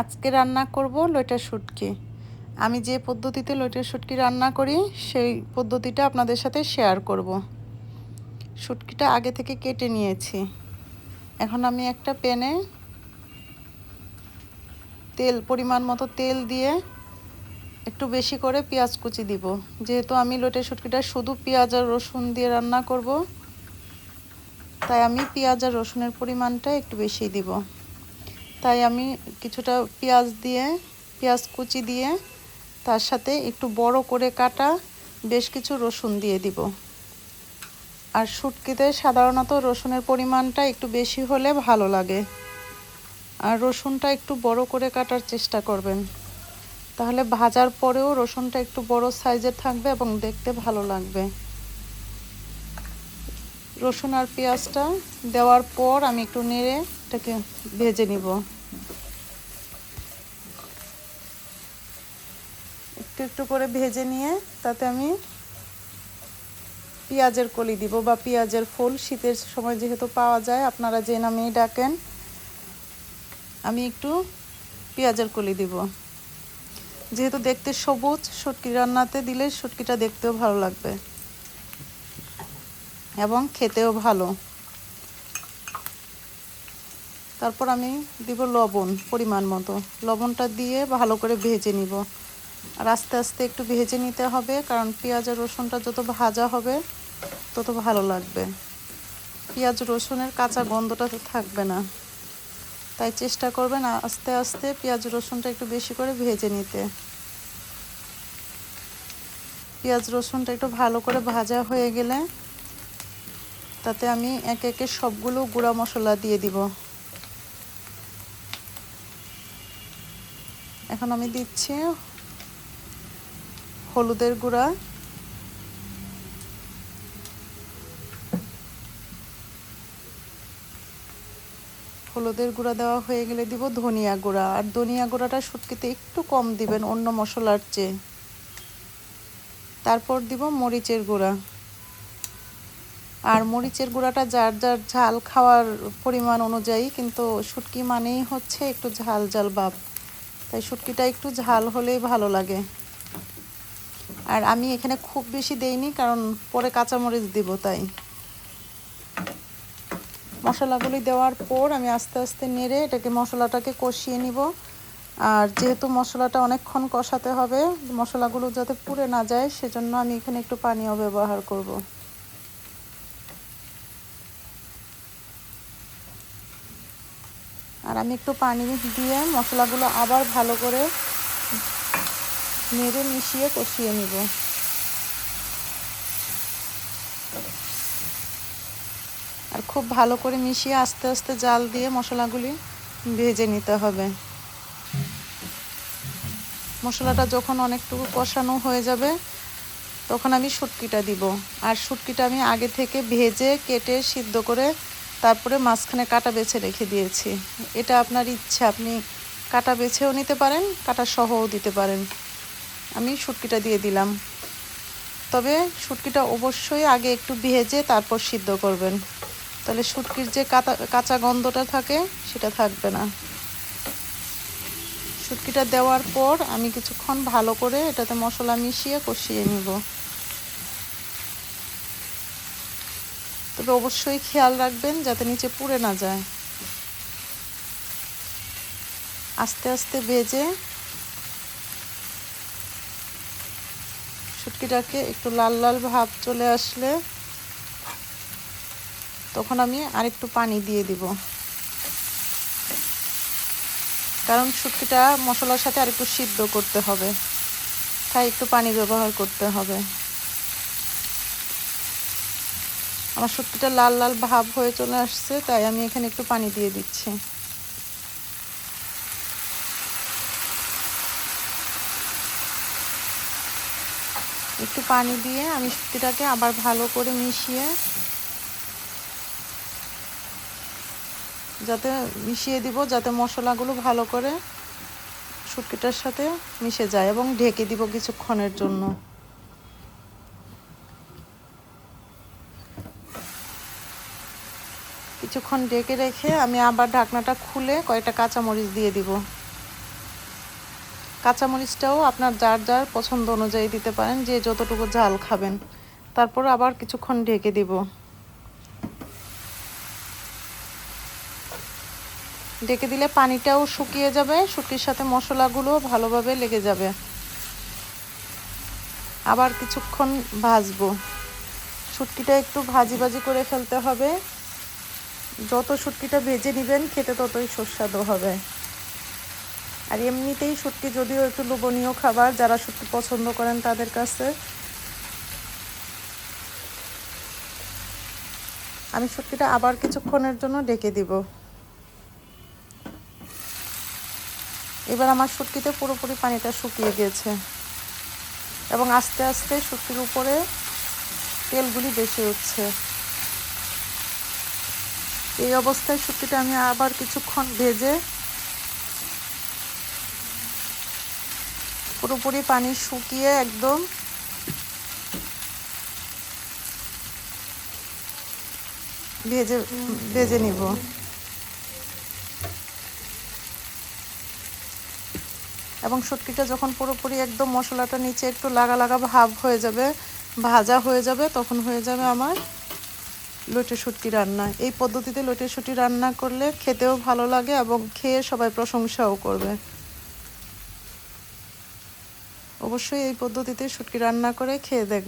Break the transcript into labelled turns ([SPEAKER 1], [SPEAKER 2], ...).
[SPEAKER 1] আজকে রান্না করব লইট্টা শুটকি। আমি যে পদ্ধতিতে লইট্টা শুটকি রান্না করি সেই পদ্ধতিটা আপনাদের সাথে শেয়ার করব। শুটকিটা আগে থেকে কেটে নিয়েছি। এখন আমি একটা প্যানে পরিমাণ মতো তেল দিয়ে একটু বেশি করে পেঁয়াজ কুচি দিব। যেহেতু আমি লইট্টা শুটকিটা শুধু পেঁয়াজ আর রসুন দিয়ে রান্না করব, তাই আমি পেঁয়াজ আর রসুনের পরিমাণটা একটু বেশি দিব। তাই আমি কিছুটা পেঁয়াজ কুচি দিয়ে তার সাথে একটু বড় করে কাটা বেশ কিছু রসুন দিয়ে দিব। আর শুটকিতে সাধারণত রসুনের পরিমাণটা একটু বেশি হলে ভালো লাগে। আর রসুনটা একটু বড় করে কাটার চেষ্টা করবেন, তাহলে ভাজার পরেও রসুনটা একটু বড় সাইজের থাকবে এবং দেখতে ভালো লাগবে। রসুন আর পেঁয়াজটা দেওয়ার পর আমি একটু নেড়ে এটাকে ভেজে নিব। একটু একটু করে ভেজে নিয়ে তাতে আমি পেঁয়াজের কলি দিব বা পেঁয়াজের ফুল, শীতের সময় যেহেতু পাওয়া যায়, আপনারা যে নামেই ডাকেন। আমি একটু পেঁয়াজের কলি দিব, যেহেতু দেখতে সবুজ, শুটকি রান্নাতে দিলে শুটকিটা দেখতেও ভালো লাগবে এবং খেতেও ভালো। তারপর আমি দিব লবণ পরিমাণ মতো। লবণটা দিয়ে ভালো করে ভেজে নিব। আর আস্তে আস্তে একটু ভেজে নিতে হবে, কারণ পেঁয়াজ আর রসুনটা যত ভাজা হবে তত ভালো লাগবে। পেঁয়াজ রসুনের কাঁচা গন্ধটা তো থাকবে না, তাই চেষ্টা করবেন আস্তে আস্তে পেঁয়াজ রসুনটা একটু বেশি করে ভেজে নিতে। পেঁয়াজ রসুনটা একটু ভালো করে ভাজা হয়ে গেলে তাতে আমি একে একে সবগুলো গুঁড়া মশলা দিয়ে দিব। এখন আমি দিচ্ছি হলুদের গুঁড়া, দেওয়া হয়ে গেলে দিব ধনিয়া গুঁড়া। আর ধনিয়া গুঁড়াটা শুটকিতে একটু কম দিবেন অন্য মশলার চেয়ে। তারপর দিব মরিচের গুঁড়া। আর মরিচের গুঁড়াটা যার যার ঝাল খাওয়ার পরিমাণ অনুযায়ী, কিন্তু শুটকি মানেই হচ্ছে একটু ঝাল ঝাল ভাব, তাই শুটকিটা একটু ঝাল হলেই ভালো লাগে। আর আমি এখানে খুব বেশি দেইনি, কারণ পরে কাঁচামরিচ দিব। তাই মশলাগুলি দেওয়ার পর আমি আস্তে আস্তে নেড়ে মশলাটাকে কষিয়ে নিব। আর যেহেতু মশলাটা অনেকক্ষণ কষাতে হবে, মশলাগুলো যাতে পুড়ে না যায়, সেজন্য আমি এখানে একটু পানিও ব্যবহার করব। আর আমি একটু পানি দিয়ে মশলাগুলো আবার ভালো করে নেড়ে মিশিয়ে কষিয়ে নিব। আর খুব ভালো করে মিশিয়ে আস্তে আস্তে জাল দিয়ে মশলাগুলি ভেজে নিতে হবে। মশলাটা যখন অনেকটুকু কষানো হয়ে যাবে, তখন আমি শুটকিটা দিব। আর শুটকিটা আমি আগে থেকে ভেজে কেটে সিদ্ধ করে তারপরে মাঝখানে কাটা বেছে রেখে দিয়েছি। এটা আপনার ইচ্ছা, আপনি কাটা বেছেও নিতে পারেন, কাটা সহও দিতে পারেন। আমি শুটকিটা দিয়ে দিলাম। তবে শুটকিটা অবশ্যই আগে একটু ভেজে তারপর সিদ্ধ করবেন, তাহলে শুটকির যে কাঁচা গন্ধটা থাকে সেটা থাকবে না। শুটকিটা দেওয়ার পর আমি কিছুক্ষণ ভালো করে এটাতে মশলা মিশিয়ে কষিয়ে নিব। তবে অবশ্যই খেয়াল রাখবেন যাতে নিচে পুড়ে না যায়। আস্তে আস্তে ভেজে শুটকিটাকে একটু লাল লাল ভাব চলে আসলে তখন আমি আরেকটু পানি দিয়ে দিব, কারণ শুটকিটা মশলার সাথে আরেকটু সিদ্ধ করতে হবে, তাই একটু পানি ব্যবহার করতে হবে। আমার শুটকিটা লাল লাল ভাব হয়ে চলে আসছে, তাই আমি এখানে একটু পানি দিয়ে দিচ্ছি। একটু পানি দিয়ে আমি শুটকিটাকে আবার ভালো করে মিশিয়ে দিব, যাতে মশলাগুলো ভালো করে শুটকিটার সাথে মিশে যায়, এবং ঢেকে দিব কিছুক্ষণের জন্য। কিছুক্ষণ ঢেকে রেখে আমি আবার ঢাকনাটা খুলে কয়েকটা কাঁচামরিচ দিয়ে দিব। কাঁচামরিচটাও আপনার যার যার পছন্দ অনুযায়ী দিতে পারেন, যে যতটুকু ঝাল খাবেন। তারপর আবার কিছুক্ষণ ঢেকে দিব। ঢেকে দিলে পানিটাও শুকিয়ে যাবে, শুটকির সাথে মশলাগুলো ভালোভাবে লেগে যাবে। আবার কিছুক্ষণ ভাজবো। শুটকিটা একটু ভাজি ভাজি করে ফেলতে হবে। যত শুটকিটা ভেজে নেবেন খেতে ততই সুস্বাদু হবে। আর এমনিতেই শুটকি যদিও একটু লোভনীয় খাবার, যারা শুটকি পছন্দ করেন তাদের কাছে। আমি শুটকিটা আবার কিছুক্ষণের জন্য ঢেকে দিব। এবার আমার শুটকিতে পুরোপুরি পানিটা শুকিয়ে গিয়েছে এবং আস্তে আস্তে শুটকির উপরে তেলগুলি বেশি উঠছে। এই অবস্থায় শুটকিটা আমি আবার কিছুক্ষণ ভেজে পুরোপুরি পানি শুকিয়ে একদম ভেজে নিব। এবং শুটকিটা যখন পুরোপুরি একদম মশলাটা নিচে একটু লাগা লাগা ভাব হয়ে যাবে, ভাজা হয়ে যাবে, তখন হয়ে যাবে আমার লটে শুটকি রান্না। এই পদ্ধতিতে লটে শুটকি রান্না করলে খেতেও ভালো লাগে এবং খেয়ে সবাই প্রশংসাও করবে। অবশ্যই এই পদ্ধতিতে শুটকি রান্না করে খেয়ে দেখবেন।